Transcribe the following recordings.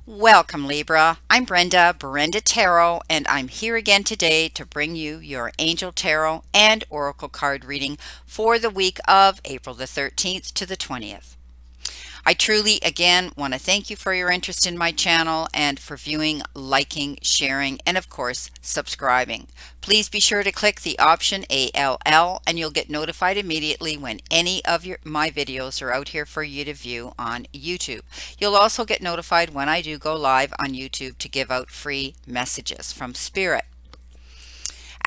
Welcome, Libra. I'm Brenda Tarot, and I'm here again today to bring you your Angel Tarot and Oracle card reading for the week of April the 13th to the 20th. I truly, again, want to thank you for your interest in my channel and for viewing, liking, sharing, and of course, subscribing. Please be sure to click the option ALL and you'll get notified immediately when any of my videos are out here for you to view on YouTube. You'll also get notified when I do go live on YouTube to give out free messages from Spirit.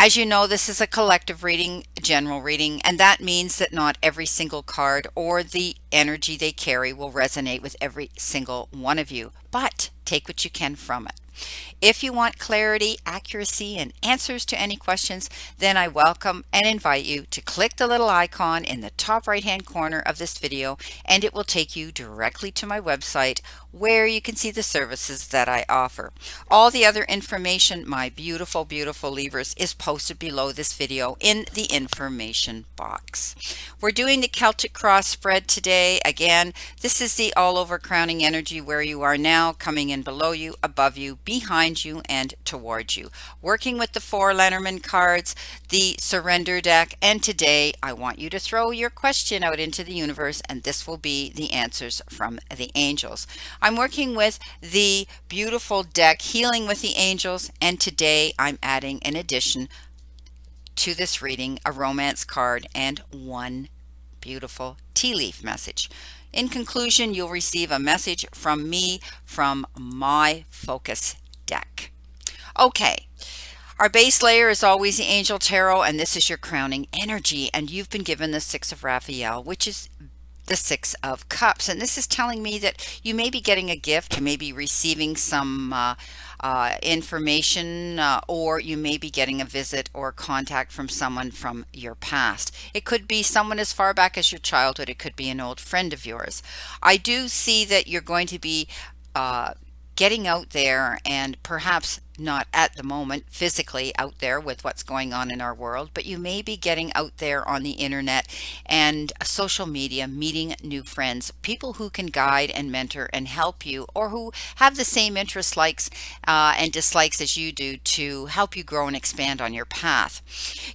As you know, this is a collective reading, general reading, and that means that not every single card or the energy they carry will resonate with every single one of you, but take what you can from it. If you want clarity, accuracy, and answers to any questions, then I welcome and invite you to click the little icon in the top right-hand corner of this video, and it will take you directly to my website where you can see the services that I offer. All the other information, my beautiful, beautiful Libras, is posted below this video in the information box. We're doing the Celtic Cross spread today. Again, this is the all-over crowning energy where you are now, coming in below you, above you, behind you, and towards you. Working with the four Lenormand cards, the surrender deck, and today I want you to throw your question out into the universe, and this will be the answers from the angels. I'm working with the beautiful deck Healing with the Angels, and today I'm adding an addition to this reading, a romance card and one beautiful tea leaf message. In conclusion, you'll receive a message from me from my focus deck. Okay, our base layer is always the Angel Tarot, and this is your crowning energy, and you've been given the Six of Raphael, which is the Six of Cups. And this is telling me that you may be getting a gift, you may be receiving some information, or you may be getting a visit or contact from someone from your past. It could be someone as far back as your childhood. It could be an old friend of yours. I do see that you're going to be getting out there, and perhaps not at the moment physically out there with what's going on in our world, but you may be getting out there on the internet and social media, meeting new friends, people who can guide and mentor and help you, or who have the same interests, likes, and dislikes as you do to help you grow and expand on your path.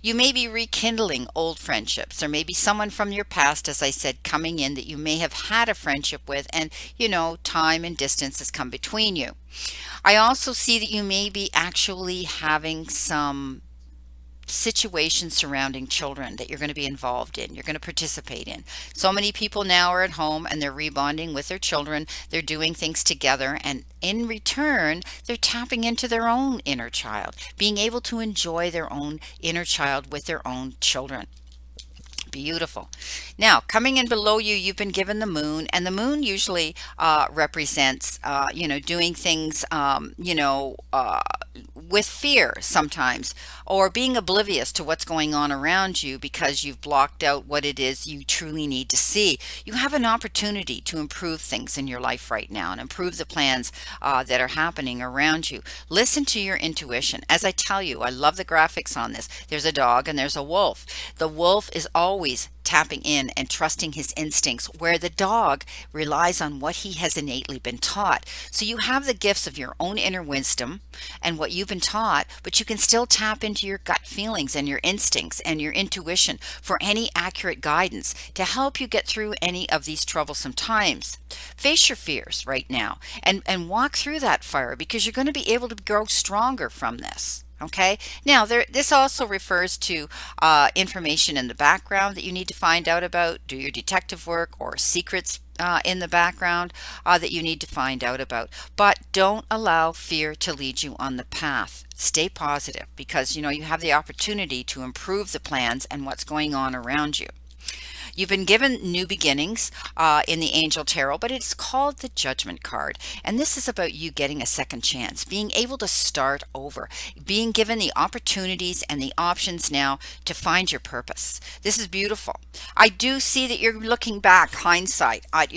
You may be rekindling old friendships. There may be someone from your past, as I said, coming in that you may have had a friendship with, and time and distance has come between you. I also see that you may be actually having some situations surrounding children that you're going to be involved in, you're going to participate in. So many people now are at home and they're rebonding with their children. They're doing things together, and in return, they're tapping into their own inner child, being able to enjoy their own inner child with their own children. Beautiful. Now, coming in below you, you've been given the moon, and the moon usually represents, doing things, with fear sometimes, or being oblivious to what's going on around you because you've blocked out what it is you truly need to see. You have an opportunity to improve things in your life right now and improve the plans that are happening around you. Listen to your intuition. As I tell you, I love the graphics on this. There's a dog and there's a wolf. The wolf is always tapping in and trusting his instincts, where the dog relies on what he has innately been taught. So you have the gifts of your own inner wisdom and what you've been taught, but you can still tap into your gut feelings and your instincts and your intuition for any accurate guidance to help you get through any of these troublesome times. Face your fears right now and walk through that fire, because you're going to be able to grow stronger from this. Okay, now this also refers to information in the background that you need to find out about, do your detective work, or secrets in the background that you need to find out about. But don't allow fear to lead you on the path. Stay positive, because you have the opportunity to improve the plans and what's going on around you. You've been given new beginnings in the Angel Tarot, but it's called the Judgment card. And this is about you getting a second chance, being able to start over, being given the opportunities and the options now to find your purpose. This is beautiful. I do see that you're looking back, hindsight, at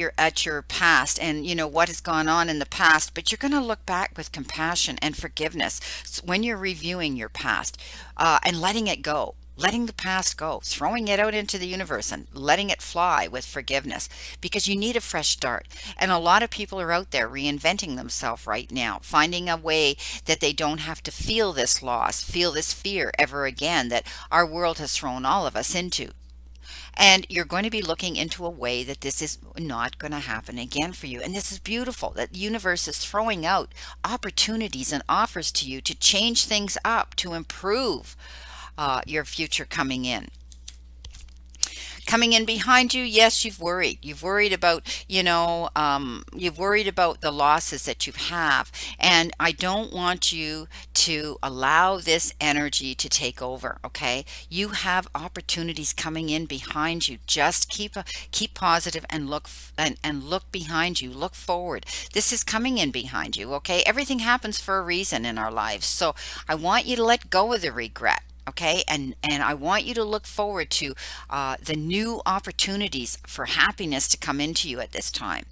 your past, and what has gone on in the past, but you're going to look back with compassion and forgiveness when you're reviewing your past and letting it go. letting the past go, throwing it out into the universe and letting it fly with forgiveness, because you need a fresh start. And a lot of people are out there reinventing themselves right now, finding a way that they don't have to feel this loss, feel this fear ever again that our world has thrown all of us into. And you're going to be looking into a way that this is not going to happen again for you. And this is beautiful that the universe is throwing out opportunities and offers to you to change things up, to improve your future coming in. Coming in behind you, yes, you've worried. You've worried about, you've worried about the losses that you have. And I don't want you to allow this energy to take over, okay? You have opportunities coming in behind you. Just keep positive and and look behind you. Look forward. This is coming in behind you, okay? Everything happens for a reason in our lives. So I want you to let go of the regret. Okay, and I want you to look forward to the new opportunities for happiness to come into you at this time.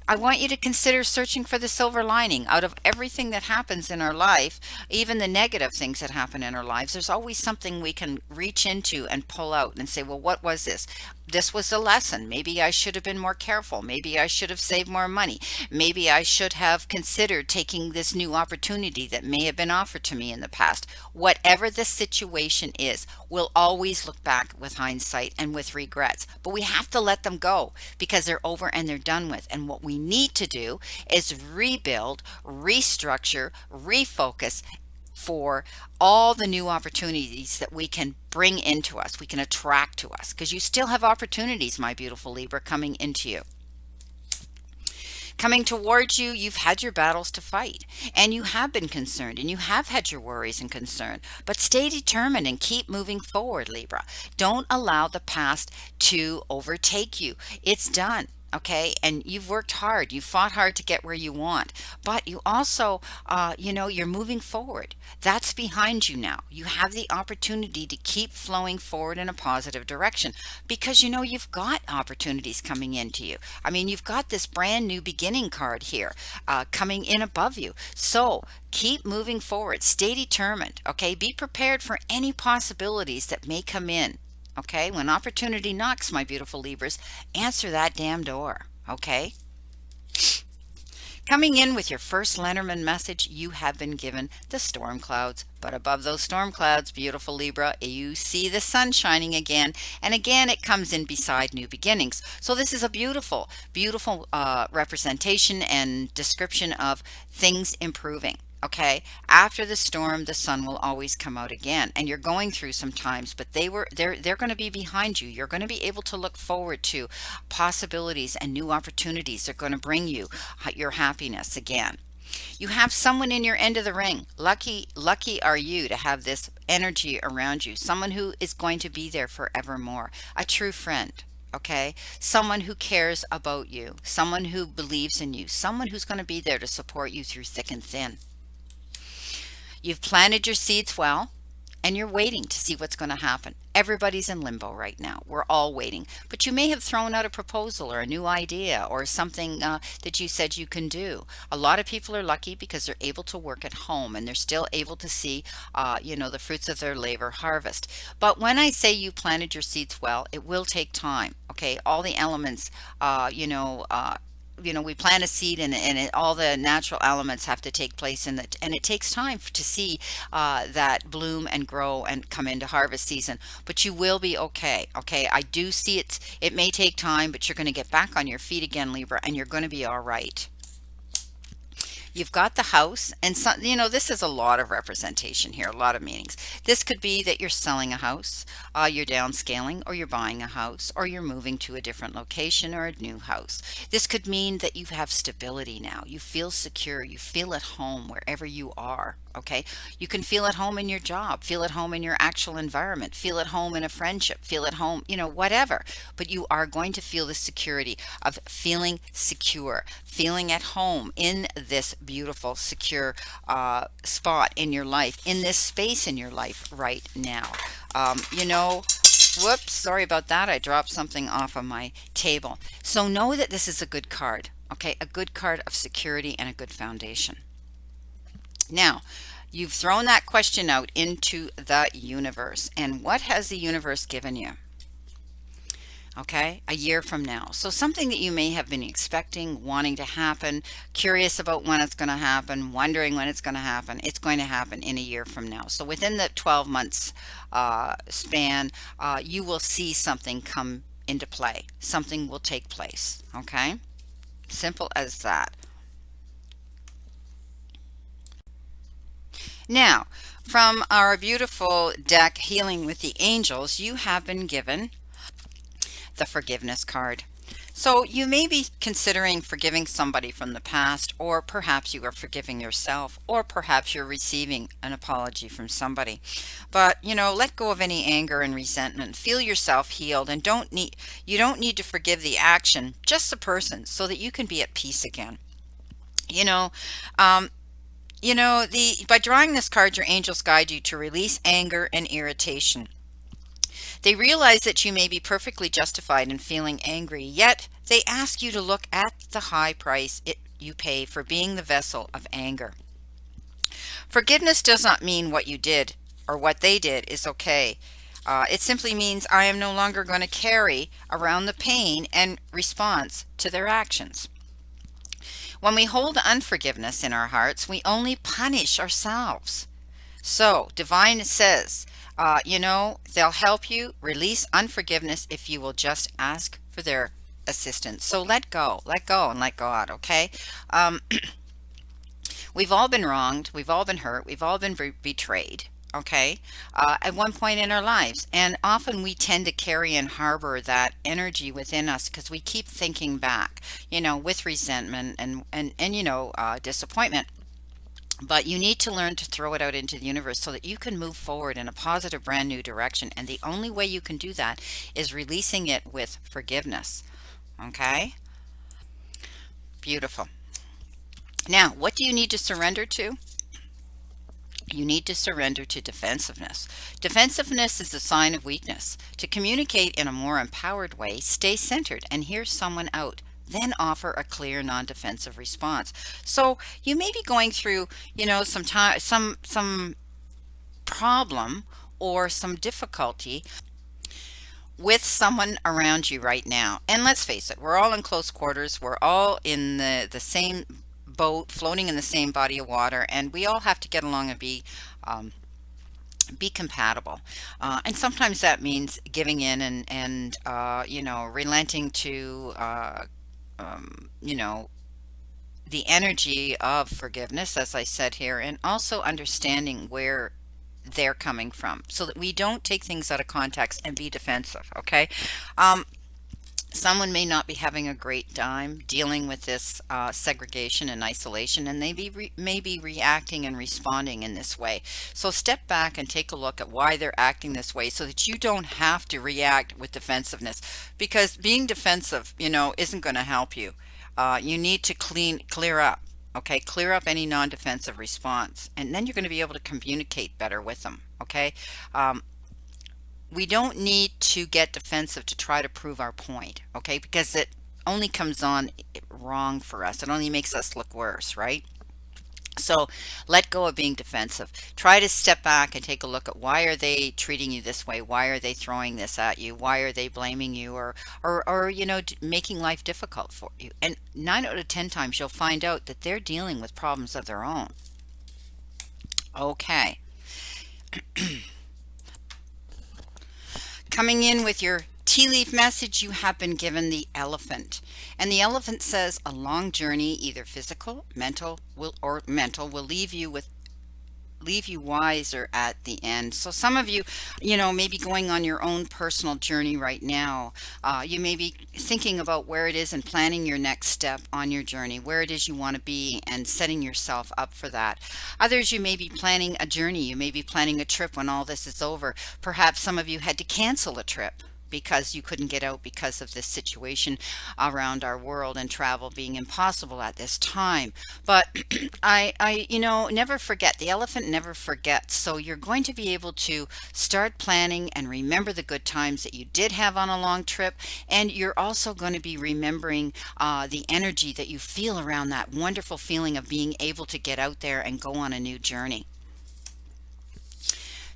I want you to consider searching for the silver lining out of everything that happens in our life, even the negative things that happen in our lives. There's always something we can reach into and pull out and say, well, what was this? This was a lesson. Maybe I should have been more careful. Maybe I should have saved more money. Maybe I should have considered taking this new opportunity that may have been offered to me in the past. Whatever the situation is, we'll always look back with hindsight and with regrets, but we have to let them go because they're over and they're done with. And what we need to do is rebuild, restructure, refocus for all the new opportunities that we can bring into us, we can attract to us, because you still have opportunities, my beautiful Libra, coming into you. Coming towards you, you've had your battles to fight, and you have been concerned, and you have had your worries and concern. But stay determined and keep moving forward, Libra. Don't allow the past to overtake you. It's done. Okay, and you've worked hard, you fought hard to get where you want, but you also, you're moving forward. That's behind you now. You have the opportunity to keep flowing forward in a positive direction because you've got opportunities coming into you. I mean, you've got this brand new beginning card here coming in above you. So keep moving forward. Stay determined. Okay, be prepared for any possibilities that may come in. Okay, when opportunity knocks, my beautiful Libras, answer that damn door. Okay, coming in with your first Lenormand message, you have been given the storm clouds. But above those storm clouds, beautiful Libra, you see the sun shining again. And again, it comes in beside new beginnings. So this is a beautiful, beautiful representation and description of things improving. Okay, after the storm, the sun will always come out again, and you're going through some times, but they're going to be behind you. You're going to be able to look forward to possibilities and new opportunities. They're going to bring you your happiness again. You have someone in your end of the ring. Lucky are you to have this energy around you. Someone who is going to be there forevermore. A true friend. Okay, someone who cares about you, someone who believes in you, someone who's going to be there to support you through thick and thin. You've planted your seeds well, and you're waiting to see what's going to happen. Everybody's in limbo right now. We're all waiting. But you may have thrown out a proposal or a new idea or something that you said you can do. A lot of people are lucky because they're able to work at home and they're still able to see, the fruits of their labor harvest. But when I say you planted your seeds well, it will take time. Okay, all the elements, we plant a seed and all the natural elements have to take place in it, and it takes time to see that bloom and grow and come into harvest season. But you will be okay. Okay, I do see it may take time, but you're going to get back on your feet again, Libra, and you're going to be all right. You've got the house, and some, this is a lot of representation here, a lot of meanings. This could be that you're selling a house, you're downscaling, or you're buying a house, or you're moving to a different location or a new house. This could mean that you have stability now. You feel secure. You feel at home wherever you are. Okay, you can feel at home in your job, feel at home in your actual environment, feel at home in a friendship, feel at home, whatever. But you are going to feel the security of feeling secure, feeling at home in this beautiful, secure spot in your life, in this space in your life right now. Whoops, sorry about that. I dropped something off of my table. So know that this is a good card, okay? A good card of security and a good foundation. Now, You've thrown that question out into the universe. And what has the universe given you? Okay, a year from now. So something that you may have been expecting, wanting to happen, curious about when it's going to happen, wondering when it's going to happen. It's going to happen in a year from now. So within the 12 months span, you will see something come into play. Something will take place. Okay, simple as that. Now, from our beautiful deck, Healing with the Angels, you have been given the forgiveness card. So you may be considering forgiving somebody from the past, or perhaps you are forgiving yourself, or perhaps you're receiving an apology from somebody. But, let go of any anger and resentment. Feel yourself healed, and you don't need to forgive the action, just the person, so that you can be at peace again. You know, um, the by drawing this card, your angels guide you to release anger and irritation. They realize that you may be perfectly justified in feeling angry, yet they ask you to look at the high price you pay for being the vessel of anger. Forgiveness does not mean what you did or what they did is okay. It simply means I am no longer going to carry around the pain and response to their actions. When we hold unforgiveness in our hearts, we only punish ourselves. So, Divine says, they'll help you release unforgiveness if you will just ask for their assistance. So let go, and let God, okay? Um, we've all been wronged, we've all been hurt, we've all been betrayed, okay? At one point in our lives. And often we tend to carry and harbor that energy within us because we keep thinking back, with resentment and disappointment. But you need to learn to throw it out into the universe so that you can move forward in a positive, brand new direction. And the only way you can do that is releasing it with forgiveness. Okay? Beautiful. Now, what do you need to surrender to? You need to surrender to defensiveness. Defensiveness is a sign of weakness. To communicate in a more empowered way, stay centered and hear someone out. Then offer a clear, non-defensive response. So you may be going through, some time, some problem or some difficulty with someone around you right now. And let's face it, we're all in close quarters. We're all in the same boat, floating in the same body of water, and we all have to get along and be compatible. And sometimes that means giving in and relenting to um, you know, the energy of forgiveness, as I said here, and also understanding where they're coming from so that we don't take things out of context and be defensive. Okay. Um, Someone may not be having a great time dealing with this segregation and isolation, and may be reacting and responding in this way. So step back and take a look at why they're acting this way so that you don't have to react with defensiveness, because being defensive, isn't going to help you. You need to clear up. Okay, clear up any non-defensive response, and then you're going to be able to communicate better with them. Okay. Um, we don't need to get defensive to try to prove our point, okay? Because it only comes on wrong for us. It only makes us look worse, right? So let go of being defensive. Try to step back and take a look at why are they treating you this way? Why are they throwing this at you? Why are they blaming you or making life difficult for you? And 9 out of 10 times you'll find out that they're dealing with problems of their own. Okay. Coming in with your tea leaf message, you have been given the elephant. And the elephant says a long journey, either physical, mental, will leave you wiser at the end. So some of you, may be going on your own personal journey right now. You may be thinking about where it is and planning your next step on your journey, where it is you want to be and setting yourself up for that. Others, you may be planning a journey. You may be planning a trip when all this is over. Perhaps some of you had to cancel a trip because you couldn't get out because of this situation around our world and travel being impossible at this time. But never forget. The elephant never forgets. So you're going to be able to start planning and remember the good times that you did have on a long trip. And you're also going to be remembering the energy that you feel around that wonderful feeling of being able to get out there and go on a new journey.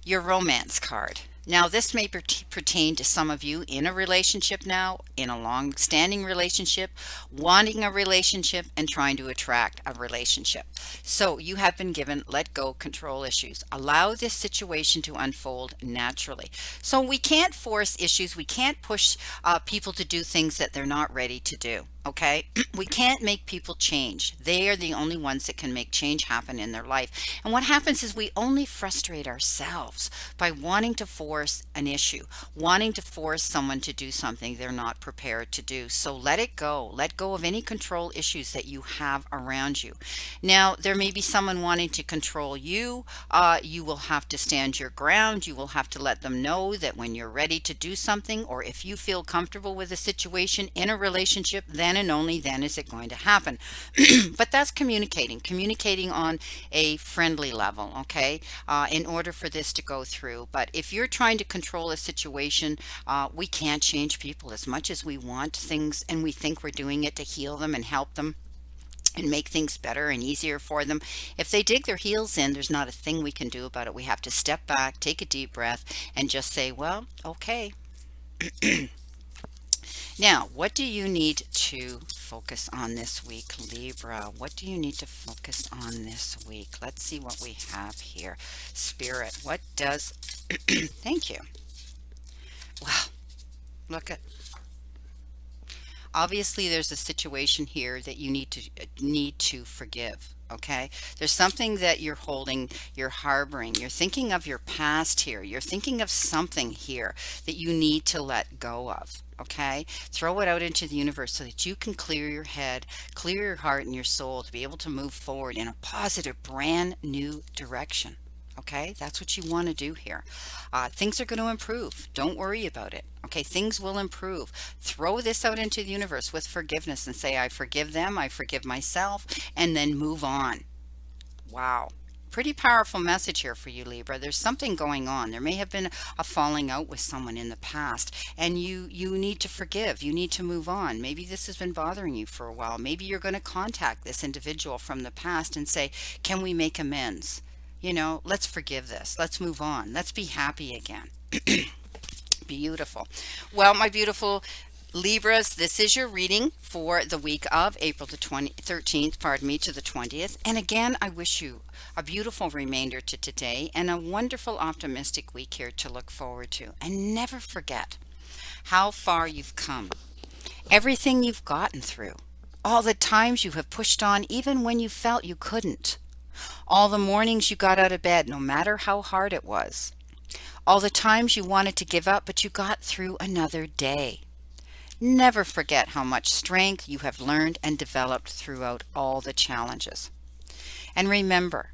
Your romance card. Now, this may pertain to some of you in a relationship now, in a long-standing relationship, wanting a relationship, and trying to attract a relationship. So you have been given let go control issues. Allow this situation to unfold naturally. So we can't force issues. We can't push people to do things that they're not ready to do. Okay, we can't make people change. They are the only ones that can make change happen in their life. And what happens is we only frustrate ourselves by wanting to force an issue, wanting to force someone to do something they're not prepared to do. So let it go. Let go of any control issues that you have around you. Now, there may be someone wanting to control you. You will have to stand your ground. You will have to let them know that when you're ready to do something, or if you feel comfortable with a situation in a relationship, then and only then is it going to happen. But that's communicating on a friendly level, okay, in order for this to go through. But if you're trying to control a situation, we can't change people as much as we want things, and we think we're doing it to heal them and help them and make things better and easier for them. If they dig their heels in, there's not a thing we can do about it. We have to step back, take a deep breath, and just say, well, okay. Now, what do you need to focus on this week, Libra? What do you need to focus on this week? Let's see what we have here. Spirit, what does... Thank you. Wow, look at... Obviously, there's a situation here that you need to forgive. Okay, there's something that you're holding, you're harboring, you're thinking of your past here, you're thinking of something here that you need to let go of. Okay, throw it out into the universe so that you can clear your head, clear your heart and your soul to be able to move forward in a positive, brand new direction. Okay, that's what you want to do here. Things are going to improve. Don't worry about it. Okay, things will improve. Throw this out into the universe with forgiveness and say, I forgive them, I forgive myself, and then move on. Wow. Pretty powerful message here for you, Libra. There's something going on. There may have been a falling out with someone in the past, and you need to forgive. You need to move on. Maybe this has been bothering you for a while. Maybe you're going to contact this individual from the past and say, can we make amends? You know, let's forgive this. Let's move on. Let's be happy again. Beautiful. Well, my beautiful Libras, this is your reading for the week of April the 13th, pardon me, to the 20th. And again, I wish you a beautiful remainder to today and a wonderful optimistic week here to look forward to. And never forget how far you've come, everything you've gotten through, all the times you have pushed on even when you felt you couldn't, all the mornings you got out of bed no matter how hard it was, all the times you wanted to give up but you got through another day. Never forget how much strength you have learned and developed throughout all the challenges. And remember,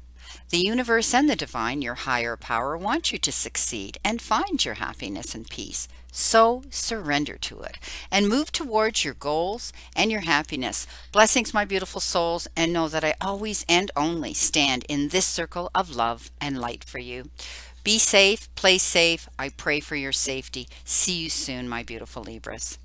the universe and the divine, your higher power, want you to succeed and find your happiness and peace. So surrender to it and move towards your goals and your happiness. Blessings, my beautiful souls, and know that I always and only stand in this circle of love and light for you. Be safe, play safe. I pray for your safety. See you soon, my beautiful Libras.